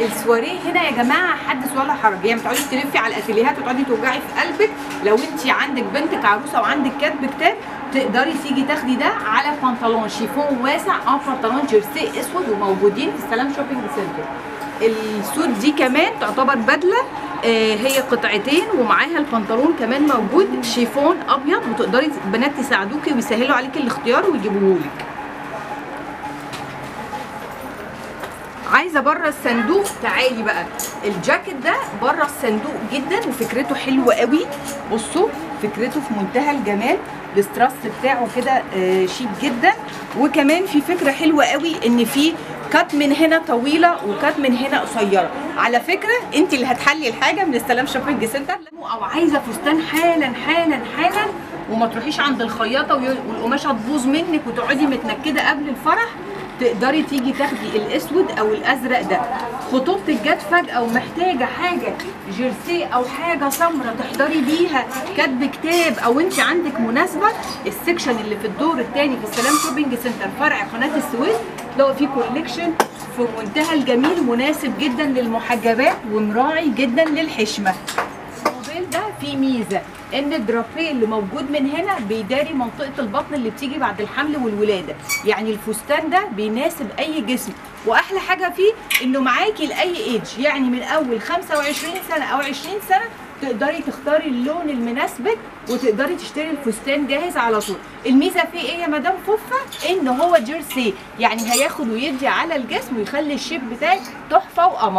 السواريه هنا يا جماعه حدث ولا حرج، يعني ما تقعدي تلفي على الاتيليهات وتقعدي توجعي في قلبك. لو انت عندك بنتك عروسه وعندك كاتب كتاب تقدري تيجي تاخدي ده على بنطلون شيفون واسع او بنطلون جيرسي اسود، وموجودين في السلام شوبينج سنتر. السوت دي كمان تعتبر بدله، هي قطعتين ومعاها البنطلون كمان موجود شيفون ابيض، وتقدري البنات تساعدوكي ويسهلوا عليكي الاختيار ويجيبوهولك. عايزه بره الصندوق، تعالي بقى الجاكيت ده بره الصندوق جدا وفكرته حلوه قوي. بصوا فكرته في منتهى الجمال، الاستراس بتاعه كده شيك جدا، وكمان في فكره حلوه قوي ان في كات من هنا طويله وكات من هنا قصيره. على فكره انت اللي هتحلي الحاجه من السلام شوبينج سنتر. او عايزه فستان حالا حالا حالا وما تروحيش عند الخياطه والقماشه تبوظ منك وتقعدي متنكده قبل الفرح، تقدري تيجي تاخدي الاسود او الازرق ده. خطوبتك جت فجاه ومحتاجه حاجه جيرسي او حاجه سمراء تحضري بيها كاتب كتاب، او انت عندك مناسبه، السكشن اللي في الدور الثاني في السلام شوبينج سنتر فرع قناه السويس تلاقوا فيه كوليكشن في منتهى الجميل، مناسب جدا للمحجبات ومراعي جدا للحشمه. الموديل ده فيه ميزه ان الدرابيه اللي موجود من هنا بيداري منطقه البطن اللي بتيجي بعد الحمل والولاده، يعني الفستان ده بيناسب اي جسم. واحلى حاجه فيه انه معاكي لاي ايدج، يعني من اول 25 سنه او 20 سنه تقدري تختاري اللون المناسبك وتقدري تشتري الفستان جاهز على طول. الميزه فيه ايه يا مدام فوفا؟ ان هو جيرسي، يعني هياخد ويدي على الجسم ويخلي الشيب بتاعك تحفه وقمر.